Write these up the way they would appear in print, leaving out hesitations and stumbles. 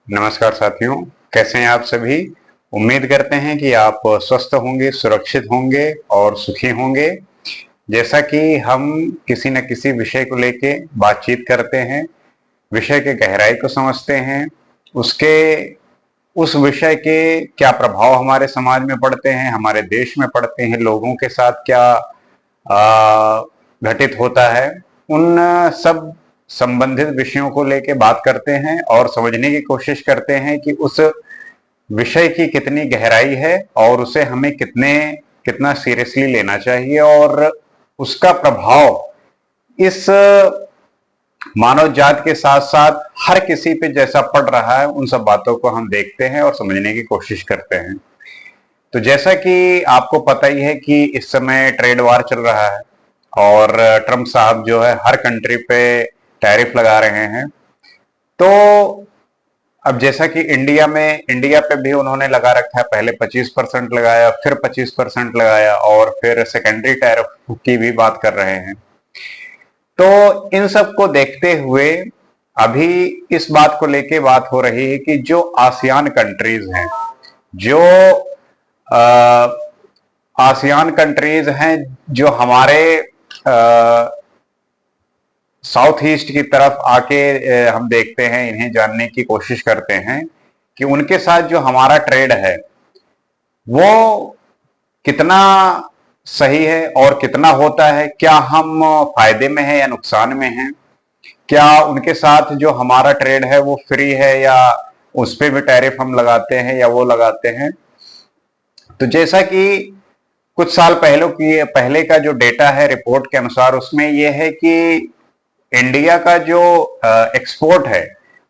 नमस्कार साथियों, कैसे हैं आप सभी। उम्मीद करते हैं कि आप स्वस्थ होंगे, सुरक्षित होंगे और सुखी होंगे। जैसा कि हम किसी न किसी विषय को लेके बातचीत करते हैं, विषय के गहराई को समझते हैं, उसके उस विषय के क्या प्रभाव हमारे समाज में पड़ते हैं, हमारे देश में पड़ते हैं, लोगों के साथ क्या घटित होता है, उन सब संबंधित विषयों को लेके बात करते हैं और समझने की कोशिश करते हैं कि उस विषय की कितनी गहराई है और उसे हमें कितना सीरियसली लेना चाहिए और उसका प्रभाव इस मानव जात के साथ साथ हर किसी पे जैसा पड़ रहा है, उन सब बातों को हम देखते हैं और समझने की कोशिश करते हैं। तो जैसा कि आपको पता ही है कि इस समय ट्रेड वार चल रहा है और ट्रम्प साहब जो है हर कंट्री पे टैरिफ लगा रहे हैं। तो अब जैसा कि इंडिया पे भी उन्होंने लगा रखा है, पहले 25% लगाया, फिर 25% लगाया और फिर सेकेंडरी टैरिफ की भी बात कर रहे हैं। तो इन सब को देखते हुए अभी इस बात को लेके बात हो रही है कि जो आसियान कंट्रीज हैं, जो आसियान कंट्रीज हैं, जो हमारे साउथ ईस्ट की तरफ आके हम देखते हैं, इन्हें जानने की कोशिश करते हैं कि उनके साथ जो हमारा ट्रेड है वो कितना सही है और कितना होता है, क्या हम फायदे में हैं या नुकसान में हैं, क्या उनके साथ जो हमारा ट्रेड है वो फ्री है या उस पे भी टैरिफ हम लगाते हैं या वो लगाते हैं। तो जैसा कि कुछ साल पहले का जो डेटा है रिपोर्ट के अनुसार, उसमें यह है कि इंडिया का जो एक्सपोर्ट है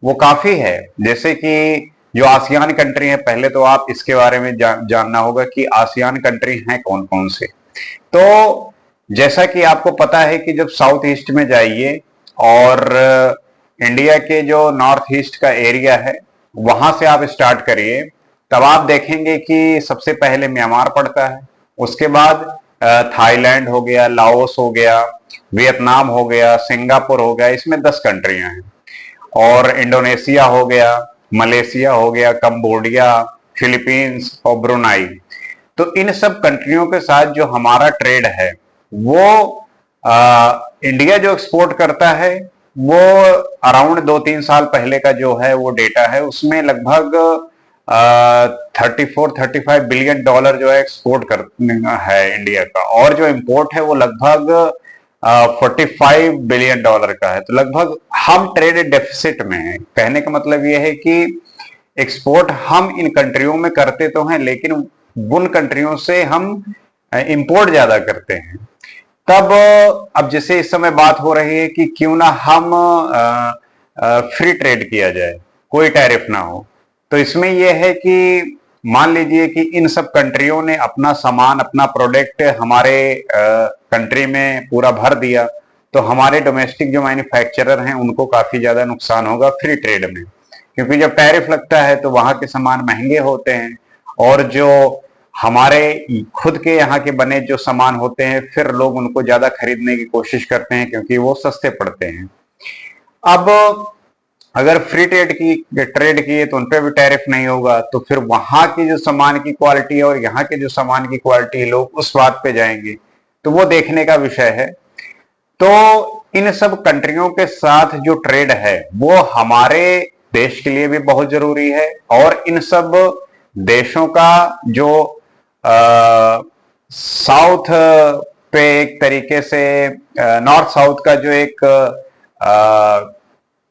वो काफी है। जैसे कि जो आसियान कंट्री है, पहले तो आप इसके बारे में जानना होगा कि आसियान कंट्री हैं कौन कौन से। तो जैसा कि आपको पता है कि जब साउथ ईस्ट में जाइए और इंडिया के जो नॉर्थ ईस्ट का एरिया है वहां से आप स्टार्ट करिए, तब आप देखेंगे कि सबसे पहले म्यांमार पड़ता है, उसके बाद थाईलैंड हो गया, लाओस हो गया, वियतनाम हो गया, सिंगापुर हो गया, इसमें 10 कंट्रियां हैं, और इंडोनेशिया हो गया, मलेशिया हो गया, कंबोडिया, फिलीपींस और ब्रुनाई। तो इन सब कंट्रियों के साथ जो हमारा ट्रेड है वो इंडिया जो एक्सपोर्ट करता है वो अराउंड 2-3 साल पहले का जो है वो डेटा है, उसमें लगभग 34-35 बिलियन डॉलर जो है एक्सपोर्ट कर है इंडिया का, और जो इंपोर्ट है वो लगभग 45 बिलियन डॉलर का है। तो लगभग हम ट्रेड डेफिसिट में है। कहने का मतलब ये है कि एक्सपोर्ट हम इन कंट्रियों में करते तो हैं, लेकिन उन कंट्रियों से हम इंपोर्ट ज्यादा करते हैं। तब अब जैसे इस समय बात हो रही है कि क्यों ना हम फ्री ट्रेड किया जाए, कोई टैरिफ ना हो। तो इसमें यह है कि मान लीजिए कि इन सब कंट्रियों ने अपना सामान, अपना प्रोडक्ट हमारे कंट्री में पूरा भर दिया, तो हमारे डोमेस्टिक जो मैन्युफैक्चरर हैं उनको काफी ज्यादा नुकसान होगा फ्री ट्रेड में, क्योंकि जब टैरिफ लगता है तो वहां के सामान महंगे होते हैं और जो हमारे खुद के यहाँ के बने जो सामान होते हैं फिर लोग उनको ज्यादा खरीदने की कोशिश करते हैं क्योंकि वो सस्ते पड़ते हैं। अब अगर फ्री ट्रेड किए तो उनपे भी टैरिफ नहीं होगा, तो फिर वहां की जो सामान की क्वालिटी है और यहाँ के जो सामान की क्वालिटी है, लोग उस बात पे जाएंगे। तो वो देखने का विषय है। तो इन सब कंट्रियों के साथ जो ट्रेड है वो हमारे देश के लिए भी बहुत जरूरी है, और इन सब देशों का जो साउथ पे एक तरीके से नॉर्थ साउथ का जो एक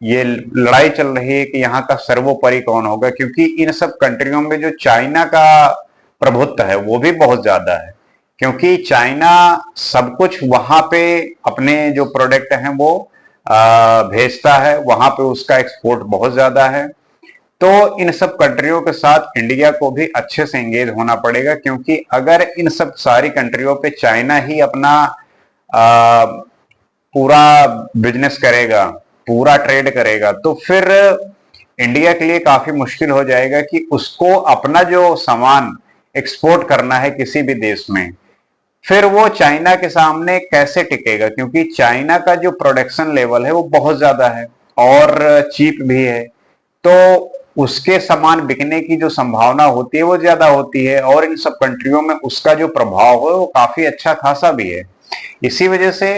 ये लड़ाई चल रही है कि यहाँ का सर्वोपरि कौन होगा, क्योंकि इन सब कंट्रियों में जो चाइना का प्रभुत्व है वो भी बहुत ज्यादा है, क्योंकि चाइना सब कुछ वहां पे अपने जो प्रोडक्ट हैं वो भेजता है, वहां पे उसका एक्सपोर्ट बहुत ज्यादा है। तो इन सब कंट्रियों के साथ इंडिया को भी अच्छे से एंगेज होना पड़ेगा, क्योंकि अगर इन सब सारी कंट्रियों पे चाइना ही अपना पूरा बिजनेस करेगा, पूरा ट्रेड करेगा, तो फिर इंडिया के लिए काफी मुश्किल हो जाएगा कि उसको अपना जो सामान एक्सपोर्ट करना है किसी भी देश में, फिर वो चाइना के सामने कैसे टिकेगा, क्योंकि चाइना का जो प्रोडक्शन लेवल है वो बहुत ज्यादा है और चीप भी है। तो उसके सामान बिकने की जो संभावना होती है वो ज्यादा होती है, और इन सब कंट्रियों में उसका जो प्रभाव है वो काफी अच्छा खासा भी है। इसी वजह से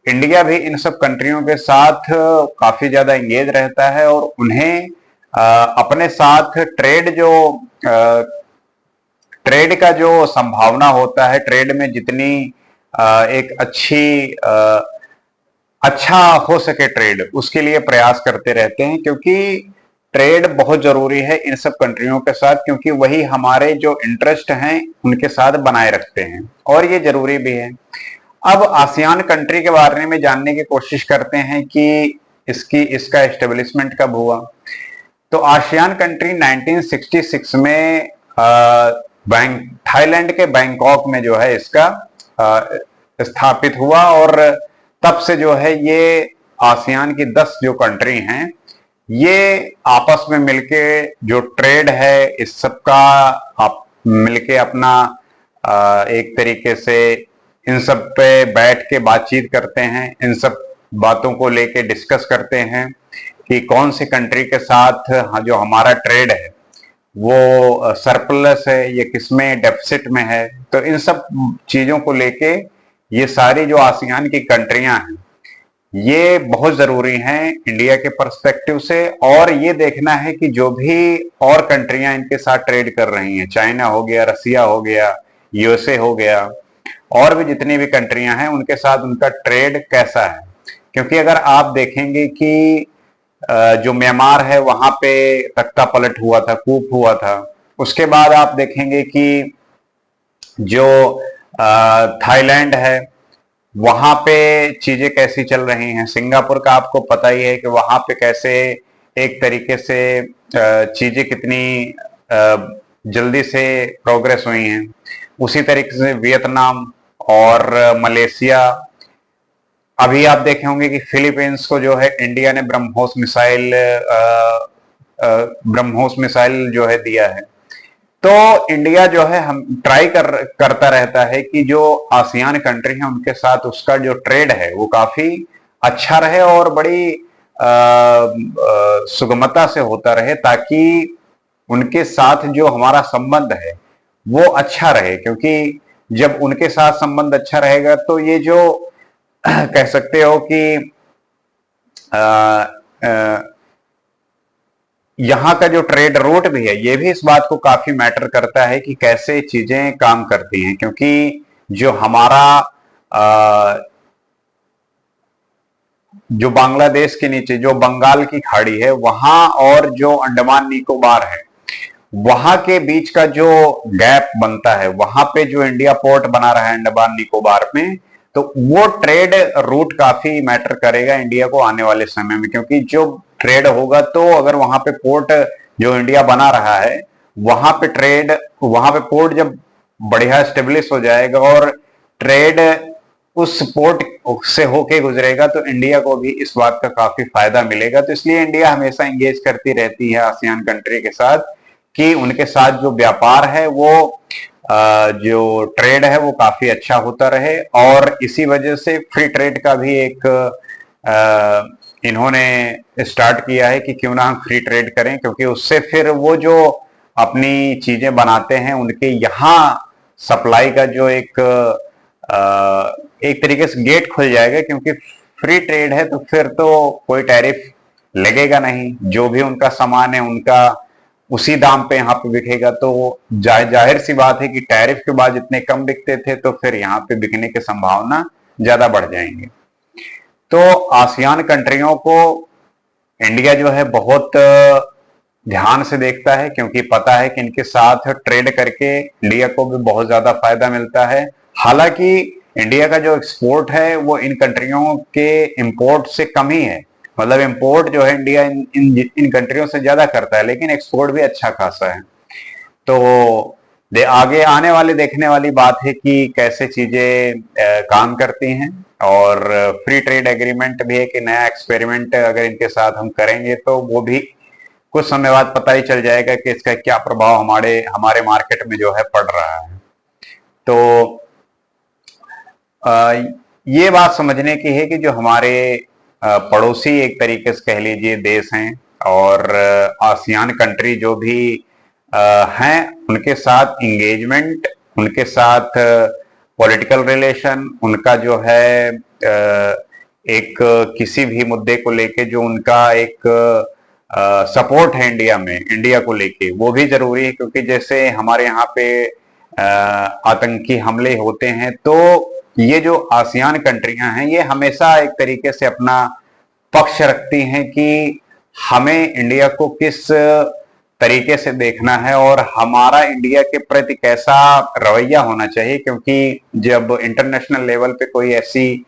इंडिया भी इन सब कंट्रियों के साथ काफी ज्यादा एंगेज रहता है, और उन्हें अपने साथ ट्रेड का जो संभावना होता है, ट्रेड में जितनी एक अच्छा हो सके ट्रेड, उसके लिए प्रयास करते रहते हैं, क्योंकि ट्रेड बहुत जरूरी है इन सब कंट्रियों के साथ, क्योंकि वही हमारे जो इंटरेस्ट हैं उनके साथ बनाए रखते हैं, और ये जरूरी भी है। अब आसियान कंट्री के बारे में जानने की कोशिश करते हैं कि इसका एस्टेब्लिशमेंट कब हुआ। तो आसियान कंट्री 1966 में थाईलैंड के बैंकॉक में जो है इसका स्थापित हुआ, और तब से जो है ये आसियान की 10 जो कंट्री हैं ये आपस में मिलके जो ट्रेड है इस सब का आप मिलके अपना एक तरीके से इन सब पे बैठ के बातचीत करते हैं, इन सब बातों को लेके डिस्कस करते हैं कि कौन सी कंट्री के साथ जो हमारा ट्रेड है वो सरप्लस है या किसमें डेफिसिट में है। तो इन सब चीजों को लेके ये सारी जो आसियान की कंट्रियां हैं ये बहुत जरूरी हैं इंडिया के पर्सपेक्टिव से, और ये देखना है कि जो भी और कंट्रियां इनके साथ ट्रेड कर रही हैं, चाइना हो गया, रसिया हो गया, यूएसए हो गया, और भी जितनी भी कंट्रियां हैं उनके साथ उनका ट्रेड कैसा है। क्योंकि अगर आप देखेंगे कि जो म्यांमार है वहां पे तख्ता पलट हुआ था, कूप हुआ था, उसके बाद आप देखेंगे कि जो थाईलैंड है वहां पे चीजें कैसी चल रही हैं, सिंगापुर का आपको पता ही है कि वहां पे कैसे एक तरीके से चीजें कितनी जल्दी से प्रोग्रेस हुई हैं। उसी तरीके से वियतनाम और मलेशिया, अभी आप देखे होंगे कि फिलीपींस को जो है इंडिया ने ब्रह्मोस मिसाइल जो है दिया है। तो इंडिया जो है हम करता रहता है कि जो आसियान कंट्री है उनके साथ उसका जो ट्रेड है वो काफी अच्छा रहे और बड़ी सुगमता से होता रहे, ताकि उनके साथ जो हमारा संबंध है वो अच्छा रहे। क्योंकि जब उनके साथ संबंध अच्छा रहेगा तो ये जो कह सकते हो कि यहाँ का जो ट्रेड रूट भी है ये भी इस बात को काफी मैटर करता है कि कैसे चीजें काम करती हैं। क्योंकि जो हमारा जो बांग्लादेश के नीचे जो बंगाल की खाड़ी है वहां और जो अंडमान निकोबार है वहां के बीच का जो गैप बनता है, वहां पे जो इंडिया पोर्ट बना रहा है अंडमान निकोबार में, तो वो ट्रेड रूट काफी मैटर करेगा इंडिया को आने वाले समय में। क्योंकि जो ट्रेड होगा तो अगर वहां पे पोर्ट जो इंडिया बना रहा है वहां पे पोर्ट जब बढ़िया स्टेब्लिश हो जाएगा और ट्रेड उस पोर्ट से होके गुजरेगा तो इंडिया को भी इस बात का काफी फायदा मिलेगा। तो इसलिए इंडिया हमेशा एंगेज करती रहती है आसियान कंट्री के साथ कि उनके साथ जो व्यापार है वो जो ट्रेड है वो काफी अच्छा होता रहे। और इसी वजह से फ्री ट्रेड का भी एक इन्होंने स्टार्ट किया है कि क्यों ना हम फ्री ट्रेड करें, क्योंकि उससे फिर वो जो अपनी चीजें बनाते हैं उनके यहाँ सप्लाई का जो एक तरीके से गेट खुल जाएगा। क्योंकि फ्री ट्रेड है तो फिर तो कोई टैरिफ लगेगा नहीं, जो भी उनका सामान है उनका उसी दाम पे यहाँ पे बिकेगा। तो जाहिर सी बात है कि टैरिफ के बाद जितने कम बिकते थे तो फिर यहाँ पे बिकने की संभावना ज्यादा बढ़ जाएंगे। तो आसियान कंट्रियों को इंडिया जो है बहुत ध्यान से देखता है, क्योंकि पता है कि इनके साथ ट्रेड करके इंडिया को भी बहुत ज्यादा फायदा मिलता है। हालांकि इंडिया का जो एक्सपोर्ट है वो इन कंट्रियों के इंपोर्ट से कम ही है, मतलब इंपोर्ट जो है इंडिया इन कंट्रियों से ज्यादा करता है, लेकिन एक्सपोर्ट भी अच्छा खासा है। तो आगे आने वाले देखने वाली बात है कि कैसे चीजें काम करती हैं। और फ्री ट्रेड एग्रीमेंट भी है कि नया एक्सपेरिमेंट अगर इनके साथ हम करेंगे तो वो भी कुछ समय बाद पता ही चल जाएगा कि इसका क्या प्रभाव हमारे मार्केट में जो है पड़ रहा है। तो ये बात समझने की है कि जो हमारे पड़ोसी एक तरीके से कह लीजिए देश हैं और आसियान कंट्री जो भी हैं उनके साथ इंगेजमेंट, उनके साथ पॉलिटिकल रिलेशन, उनका जो है एक किसी भी मुद्दे को लेके जो उनका एक सपोर्ट है इंडिया में, इंडिया को लेके, वो भी जरूरी है। क्योंकि जैसे हमारे यहाँ पे आतंकी हमले होते हैं तो ये जो आसियान कंट्रियां हैं ये हमेशा एक तरीके से अपना पक्ष रखती हैं कि हमें इंडिया को किस तरीके से देखना है और हमारा इंडिया के प्रति कैसा रवैया होना चाहिए। क्योंकि जब इंटरनेशनल लेवल पे कोई ऐसी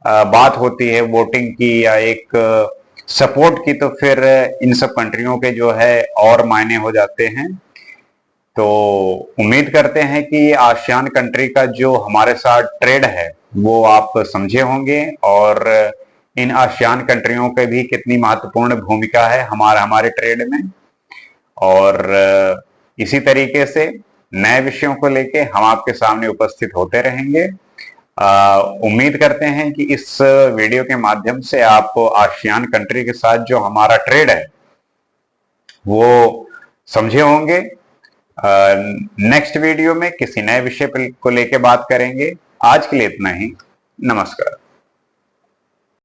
बात होती है वोटिंग की या एक सपोर्ट की, तो फिर इन सब कंट्रियों के जो है और मायने हो जाते हैं। तो उम्मीद करते हैं कि आसियान कंट्री का जो हमारे साथ ट्रेड है वो आप समझे होंगे और इन आसियान कंट्रियों के भी कितनी महत्वपूर्ण भूमिका है हमारे ट्रेड में। और इसी तरीके से नए विषयों को लेके हम आपके सामने उपस्थित होते रहेंगे। उम्मीद करते हैं कि इस वीडियो के माध्यम से आप आसियान कंट्री के साथ जो हमारा ट्रेड है वो समझे होंगे। नेक्स्ट वीडियो में किसी नए विषय को लेके बात करेंगे। आज के लिए इतना ही। नमस्कार।